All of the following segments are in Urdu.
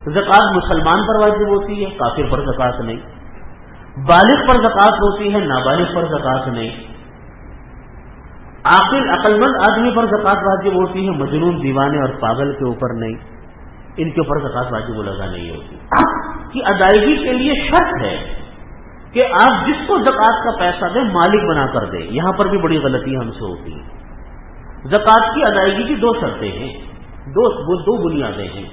زکات مسلمان پر واجب ہوتی ہے، کافر پر زکات نہیں. بالغ پر زکات ہوتی ہے، نابالغ پر زکات نہیں. عقل مند آدمی پر زکات واجب ہوتی ہے، مجنون دیوانے اور پاگل کے اوپر نہیں. ان کے اوپر زکات واجب الگ نہیں ہوتی. کی ادائیگی کے لیے شرط ہے کہ آپ جس کو زکات کا پیسہ دیں مالک بنا کر دیں. یہاں پر بھی بڑی غلطیاں ہم سے ہوتی ہیں. زکات کی ادائیگی کی دو شرطیں ہیں، دو بنیادیں ہیں،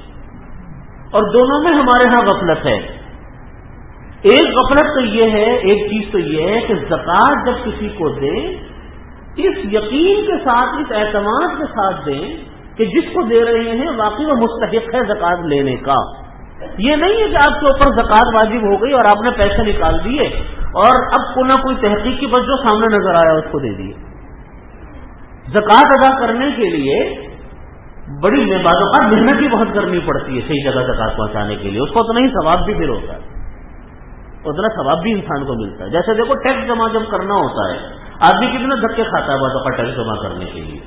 اور دونوں میں ہمارے ہاں غفلت ہے. ایک غفلت تو یہ ہے، ایک چیز تو یہ ہے کہ زکات جب کسی کو دیں اس یقین کے ساتھ، اس اعتماد کے ساتھ دیں کہ جس کو دے رہے ہیں واقعی وہ مستحق ہے زکات لینے کا. یہ نہیں ہے کہ آپ کے اوپر زکات واجب ہو گئی اور آپ نے پیسے نکال دیے اور اب کوئی نہ کوئی تحقیق کی بس جو سامنے نظر آیا اس کو دے دیے. زکات ادا کرنے کے لیے بڑی بعض اوقات محنت بھی بہت کرنی پڑتی ہے صحیح جگہ زکات پہنچانے کے لیے. اس کو اتنا ہی ثواب بھی پھر ہوتا ہے، اتنا ثواب بھی انسان کو ملتا ہے. جیسے دیکھو ٹیکس جمع جب کرنا ہوتا ہے آدمی کتنے دھکے کھاتا ہے بعض اوقات ٹیکس جمع کرنے کے لیے،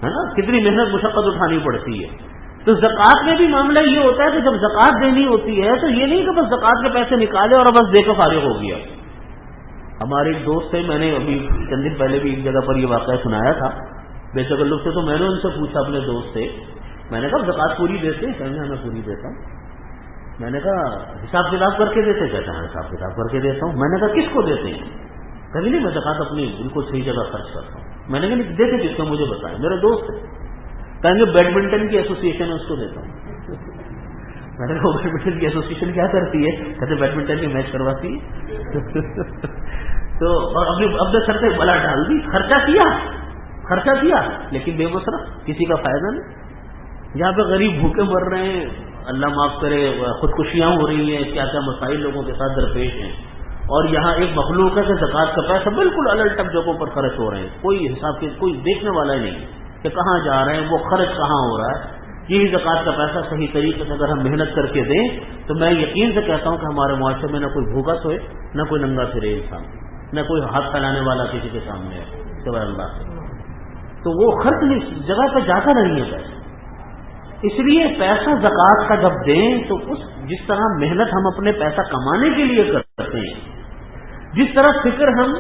ہے نا، کتنی محنت مشقت اٹھانی پڑتی ہے. تو زکات میں بھی معاملہ یہ ہوتا ہے کہ جب زکات دینی ہوتی ہے تو یہ نہیں کہ بس زکات کے پیسے نکالے اور بس دے کے فارغ ہو گیا. ہمارے ایک دوست تھے، میں نے ابھی چند دن پہلے بھی ایک جگہ پر یہ واقعہ سنایا تھا بے تکلف سے. تو میں نے ان سے پوچھا اپنے دوست سے، میں نے کہا زکات پوری دیتے ہیں؟ کہنے میں پوری دیتا ہوں. میں نے کہا حساب کتاب کر کے دیتے؟ کہتے ہیں حساب کتاب کر کے دیتا ہوں. میں نے کہا کس کو دیتے ہیں؟ کبھی نہیں، میں زکات اپنی بالکل صحیح جگہ خرچ کرتا ہوں. میں نے کہا دیتے کس کو مجھے بتائیں. میرے دوست ہے، کہیں گے بیڈمنٹن کی ایسوسیشن ہے اس کو دیتا ہوں. میں نے کہا بیڈمنٹن کی ایسوسیشن کیا کرتی ہے؟ کہتے بیڈمنٹن کی میچ کرواتی ہے. تو اور اب سر سے بلا ڈال دی، خرچہ کیا لیکن بے مصرف، کسی کا فائدہ نہیں. یہاں پہ غریب بھوکے مر رہے ہیں، اللہ معاف کرے، خودکشیاں ہو رہی ہیں، کیا کیا مسائل لوگوں کے ساتھ درپیش ہیں، اور یہاں ایک مخلوق ہے کہ زکات کا پیسہ بالکل الٹ ٹپ جگہوں پر خرچ ہو رہے ہیں. کوئی حساب کے کوئی دیکھنے والا ہی نہیں کہ کہاں جا رہے ہیں، وہ خرچ کہاں ہو رہا ہے. یہی زکات کا پیسہ صحیح طریقے سے اگر ہم محنت کر کے دیں تو میں یقین سے کہتا ہوں کہ ہمارے معاشرے میں نہ کوئی بھوکا سوئے، نہ کوئی ننگا پھرے انسان، نہ کوئی ہاتھ پھیلانے والا کسی کے سامنے ہے سوائے اللہ سے. تو وہ خرچ نہیں، جگہ پہ جاتا نہیں ہے پیسہ. اس لیے پیسہ زکات کا جب دیں تو جس طرح محنت ہم اپنے پیسہ کمانے کے لیے کرتے ہیں، جس طرح فکر ہم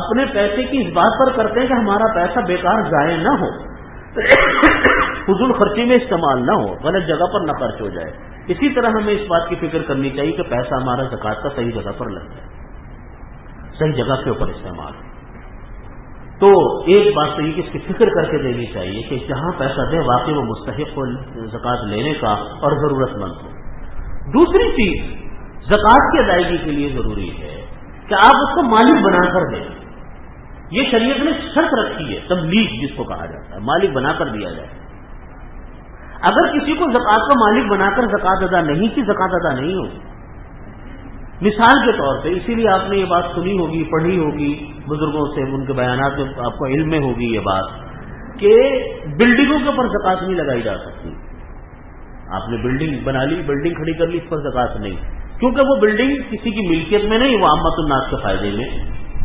اپنے پیسے کی اس بات پر کرتے ہیں کہ ہمارا پیسہ بیکار ضائع نہ ہو، فضول خرچی میں استعمال نہ ہو، غلط جگہ پر نہ خرچ ہو جائے، اسی طرح ہمیں اس بات کی فکر کرنی چاہیے کہ پیسہ ہمارا زکات کا صحیح جگہ پر لگ جائے، صحیح جگہ کے اوپر استعمال. تو ایک بات تو یہ کہ اس کی فکر کر کے دینی چاہیے کہ جہاں پیسہ دے واقعی وہ مستحق ہو زکات لینے کا اور ضرورت مند ہو. دوسری چیز زکات کی ادائیگی کے لیے ضروری ہے کہ آپ اس کو مالک بنا کر دیں. یہ شریعت نے شرط رکھی ہے، تملیک جس کو کہا جاتا ہے، مالک بنا کر دیا جائے. اگر کسی کو زکات کا مالک بنا کر زکات ادا نہیں کی، زکات ادا نہیں ہوگی. مثال کے طور پہ، اسی لیے آپ نے یہ بات سنی ہوگی، پڑھی ہوگی بزرگوں سے، ان کے بیانات میں آپ کو علم میں ہوگی یہ بات کہ بلڈنگوں کے اوپر زکات نہیں لگائی جا سکتی. آپ نے بلڈنگ بنا لی، بلڈنگ کھڑی کر لی، اس پر زکات نہیں، کیونکہ وہ بلڈنگ کسی کی ملکیت میں نہیں، وہ عامت الناس کے فائدے میں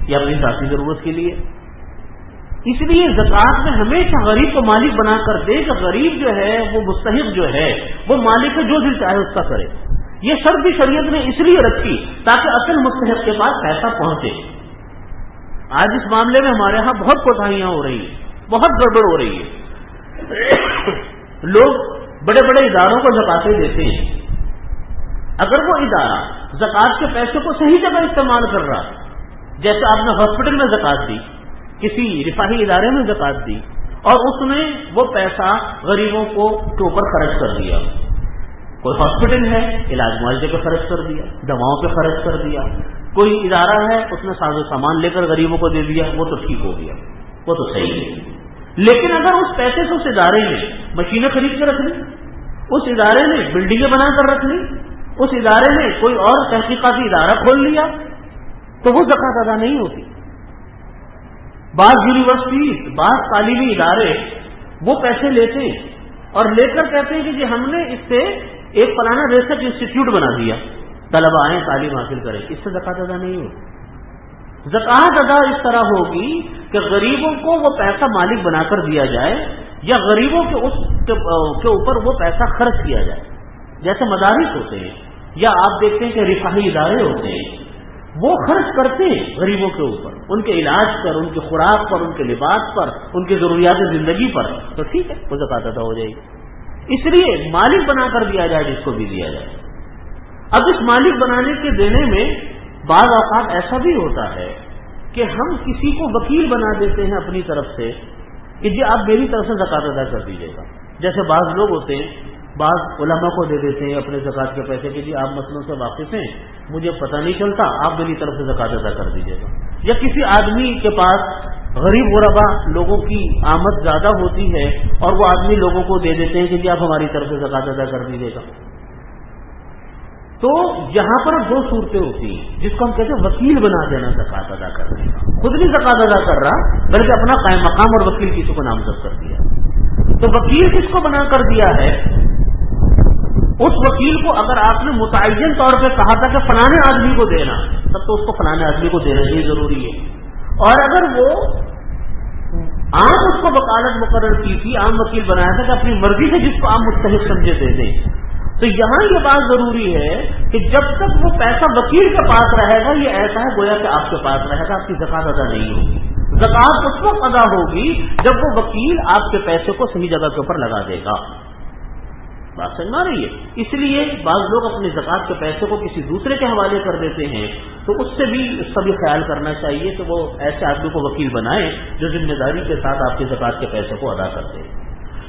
یا اپنی ذاتی ضرورت کے لیے. اس لیے زکات میں ہمیشہ غریب کو مالک بنا کر دے کہ غریب جو ہے وہ مستحق جو ہے وہ مالک ہے، جو دل چاہے اس کا کرے. یہ شرط بھی شریعت نے اس لیے رکھی تاکہ اصل مستحق کے پاس پیسہ پہنچے. آج اس معاملے میں ہمارے ہاں بہت کوتاہیاں ہو رہی ہیں، بہت گڑبڑ ہو رہی ہے. لوگ بڑے بڑے اداروں کو زکاتیں دیتے ہیں، اگر وہ ادارہ زکات کے پیسے کو صحیح جگہ استعمال کر رہا، جیسے آپ نے ہاسپٹل میں زکات دی، کسی رفاہی ادارے میں زکات دی اور اس نے وہ پیسہ غریبوں کے اوپر خرچ کر دیا، کوئی ہاسپٹل ہے علاج معالجے پہ خرچ کر دیا، دواؤں پہ خرچ کر دیا، کوئی ادارہ ہے اس نے ساز و سامان لے کر غریبوں کو دے دیا، وہ تو ٹھیک ہو گیا، وہ تو صحیح ہے. لیکن اگر اس پیسے سے اس ادارے نے مشینیں خرید کے رکھ لی، اس ادارے نے بلڈنگیں بنا کر رکھ لی، اس ادارے نے کوئی اور تحقیقاتی ادارہ کھول لیا، تو وہ زکات ادا نہیں ہوتی. بعض یونیورسٹیز، بعض تعلیمی ادارے وہ پیسے لیتے ہیں اور لے کر کہتے ہیں کہ جی ہم نے اس سے ایک فلانا ریسرچ انسٹیٹیوٹ بنا دیا، طلبہ آئیں تعلیم حاصل کریں. اس سے زکات ادا نہیں ہوتی. زکات ادا اس طرح ہوگی کہ غریبوں کو وہ پیسہ مالک بنا کر دیا جائے یا غریبوں کے اوپر وہ پیسہ خرچ کیا جائے. جیسے مدارس ہوتے ہیں یا آپ دیکھتے ہیں کہ رفاہی ادارے ہوتے ہیں، وہ خرچ کرتے ہیں غریبوں کے اوپر، ان کے علاج پر، ان کی خوراک پر، ان کے لباس پر، ان کی ضروریات زندگی پر، تو ٹھیک ہے وہ زکات ادا ہو جائے گی۔ اس لیے مالک بنا کر دیا جائے جس کو بھی دیا جائے۔ اب اس مالک بنانے کے دینے میں بعض اوقات ایسا بھی ہوتا ہے کہ ہم کسی کو وکیل بنا دیتے ہیں اپنی طرف سے کہ جی آپ میری طرف سے زکات ادا کر دیجیے گا۔ جیسے بعض لوگ ہوتے ہیں، بعض علماء کو دے دیتے ہیں اپنے زکات کے پیسے کہ جی آپ مسئلوں سے واقف ہیں، مجھے پتہ نہیں چلتا، آپ میری طرف سے زکات ادا کر دیجیے گا۔ یا کسی آدمی کے پاس غریب غربا لوگوں کی آمد زیادہ ہوتی ہے اور وہ آدمی لوگوں کو دے دیتے ہیں کہ جی آپ ہماری طرف سے زکات ادا کر دیجیے گا۔ تو یہاں پر دو صورتیں ہوتی ہیں جس کو ہم کہتے ہیں وکیل بنا دینا زکات ادا کرنے کا۔ خود نہیں زکات ادا کر رہا بلکہ اپنا قائم مقام اور وکیل کسی کو نامزد کر دیا۔ تو وکیل کس کو بنا کر دیا ہے؟ اس وکیل کو اگر آپ نے متعین طور پہ کہا تھا کہ فلانے آدمی کو دینا، تب تو اس کو فلانے آدمی کو دینا ہی ضروری ہے۔ اور اگر وہ عام اس کو وکالت مقرر کی تھی، عام وکیل بنایا تھا کہ اپنی مرضی سے جس کو آپ مستحق سمجھے دے دیں، تو یہاں یہ بات ضروری ہے کہ جب تک وہ پیسہ وکیل کے پاس رہے گا، یہ ایسا ہے گویا کہ آپ کے پاس رہے گا، آپ کی زکات ادا نہیں ہوگی۔ زکات اس وقت ادا ہوگی جب وہ وکیل آپ کے پیسے کو صحیح جگہ کے اوپر لگا دے گا۔ بات سمجھ آ رہی ہے؟ اس لیے بعض لوگ اپنے زکات کے پیسے کو کسی دوسرے کے حوالے کر دیتے ہیں، تو اس سے بھی خیال کرنا چاہیے کہ وہ ایسے آدمی کو وکیل بنائے جو ذمہ داری کے ساتھ آپ کے زکات کے پیسے کو ادا کرتے ہیں۔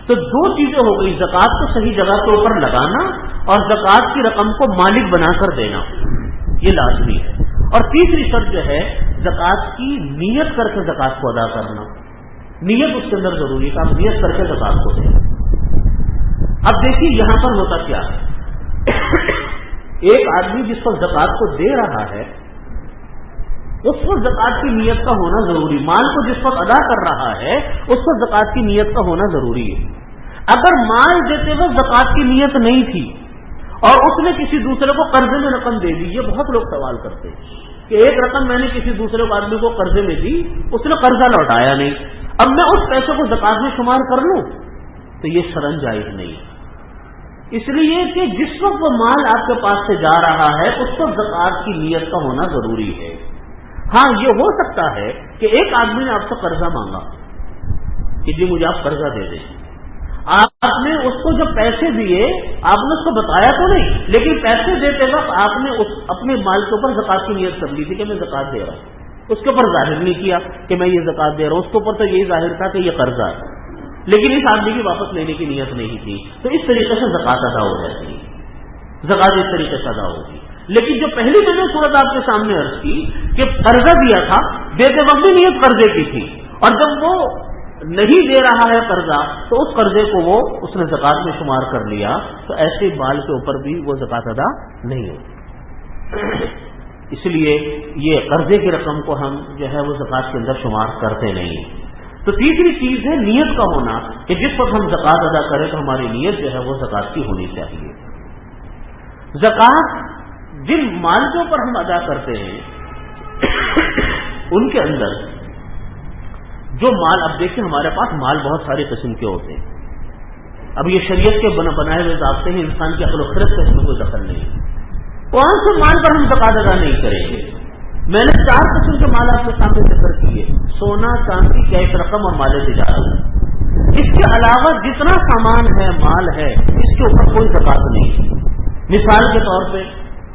تو دو چیزیں ہو گئی، زکات کو صحیح جگہ کے اوپر لگانا اور زکات کی رقم کو مالک بنا کر دینا، یہ لازمی ہے۔ اور تیسری شرط جو ہے زکات کی نیت کر کے زکات کو ادا کرنا، نیت اس کے اندر ضروری ہے کہ آپ نیت کر کے زکات کو دیں۔ اب دیکھیے یہاں پر ہوتا کیا ہے، ایک آدمی جس کو زکات کو دے رہا ہے اس کو زکات کی نیت کا ہونا ضروری، مال کو جس وقت ادا کر رہا ہے اس کو زکات کی نیت کا ہونا ضروری ہے۔ اگر مال دیتے ہوئے زکات کی نیت نہیں تھی اور اس نے کسی دوسرے کو قرضے میں رقم دے دی، یہ بہت لوگ سوال کرتے ہیں کہ ایک رقم میں نے کسی دوسرے آدمی کو قرضے میں دی، اس نے قرضہ لوٹایا نہیں، اب میں اس پیسے کو زکات میں شمار کر لوں، تو یہ شرعاً جائز نہیں، اس لیے کہ جس وقت وہ مال آپ کے پاس سے جا رہا ہے اس کو زکات کی نیت کا ہونا ضروری ہے۔ ہاں یہ ہو سکتا ہے کہ ایک آدمی نے آپ سے قرضہ مانگا کہ جی مجھے آپ قرضہ دے دیں، آپ نے اس کو جب پیسے دیے آپ نے اس کو بتایا تو نہیں، لیکن پیسے دیتے وقت آپ نے اپنے مال کے اوپر زکات کی نیت کر لی تھی کہ میں زکات دے رہا ہوں، اس کے اوپر ظاہر نہیں کیا کہ میں یہ زکات دے رہا ہوں، اس کے اوپر تو یہی ظاہر تھا کہ یہ قرضہ ہے، لیکن اس آدمی کی واپس لینے کی نیت نہیں تھی، تو اس طریقے سے زکات ادا ہو جاتی ہے، زکات اس طریقے سے ادا ہوگی۔ لیکن جو پہلی میں نے صورت آپ کے سامنے عرض کی کہ قرضہ دیا تھا، دیتے وقت بھی نیت قرضے کی تھی، اور جب وہ نہیں دے رہا ہے قرضہ تو اس قرضے کو اس نے زکات میں شمار کر لیا، تو ایسے مال کے اوپر بھی وہ زکات ادا نہیں ہوتی۔ اس لیے یہ قرضے کی رقم کو ہم جو ہے وہ زکات کے اندر شمار کرتے نہیں۔ تو تیسری چیز ہے نیت کا ہونا کہ جس وقت ہم زکات ادا کریں تو ہماری نیت جو ہے وہ زکات کی ہونی چاہیے۔ زکات جن مال کے اوپر ہم ادا کرتے ہیں ان کے اندر جو مال، اب دیکھیں ہمارے پاس مال بہت سارے قسم کے ہوتے ہیں، اب یہ شریعت کے بنائے ہوئے ضابطے ہیں، انسان کی عقل و خرد سے اس میں کوئی دخل نہیں ہے، کون سے مال پر ہم زکات ادا نہیں کریں گے؟ میں نے 4 قسم کے مال آپ کے سامنے ذکر کیے، سونا، چاندی، کیش رقم اور مال تجارت۔ اس کے علاوہ جتنا سامان ہے، مال ہے، اس کے اوپر کوئی زکات نہیں۔ مثال کے طور پہ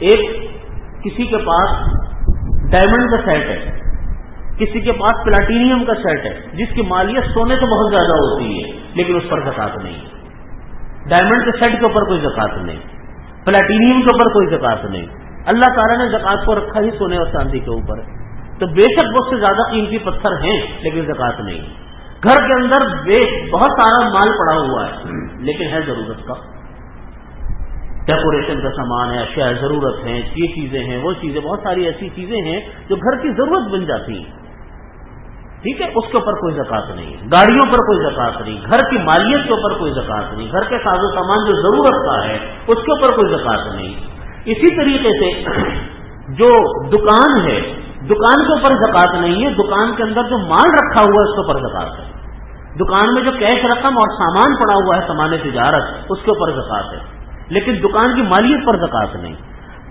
ایک کسی کے پاس ڈائمنڈ کا سیٹ ہے، کسی کے پاس پلاٹینیم کا سیٹ ہے جس کی مالیت سونے سے بہت زیادہ ہوتی ہے، لیکن اس پر زکات نہیں۔ ڈائمنڈ کے سیٹ کے اوپر کوئی زکات نہیں، پلاٹینیم کے اوپر کوئی زکات نہیں۔ اللہ تعالیٰ نے زکات کو رکھا ہی سونے اور چاندی کے اوپر، تو بے شک اس سے زیادہ قیمتی پتھر ہیں لیکن زکات نہیں۔ گھر کے اندر بہت سارا مال پڑا ہوا ہے لیکن ہے ضرورت کا، ڈیکوریشن کا سامان ہے، اشیاء ضرورت ہیں، یہ چیزیں ہیں، وہ چیزیں، بہت ساری ایسی چیزیں ہیں جو گھر کی ضرورت بن جاتی ہیں، ٹھیک ہے، اس کے اوپر کوئی زکات نہیں۔ گاڑیوں پر کوئی زکات نہیں، گھر کی مالیت کے اوپر کوئی زکات نہیں، گھر کے ساز و سامان جو ضرورت کا ہے اس کے اوپر کوئی زکات نہیں۔ اسی طریقے سے جو دکان ہے، دکان کے اوپر زکات نہیں ہے، دکان کے اندر جو مال رکھا ہوا ہے اس کے اوپر زکات ہے۔ دکان میں جو کیش رقم اور سامان پڑا ہوا ہے، سامان تجارت، اس کے اوپر زکات ہے۔ لیکن دکان کی مالیت پر زکات نہیں،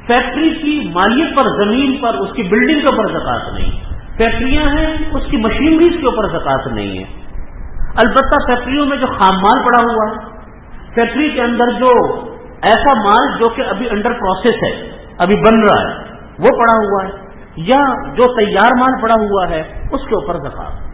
فیکٹری کی مالیت پر، زمین پر، اس کی بلڈنگ کے اوپر زکات نہیں، فیکٹریاں ہیں اس کی مشینریز کے اوپر زکات نہیں ہے۔ البتہ فیکٹریوں میں جو خام مال پڑا ہوا ہے، فیکٹری کے اندر جو ایسا مال جو کہ ابھی انڈر پروسیس ہے، ابھی بن رہا ہے، وہ پڑا ہوا ہے، یا جو تیار مال پڑا ہوا ہے اس کے اوپر زکات۔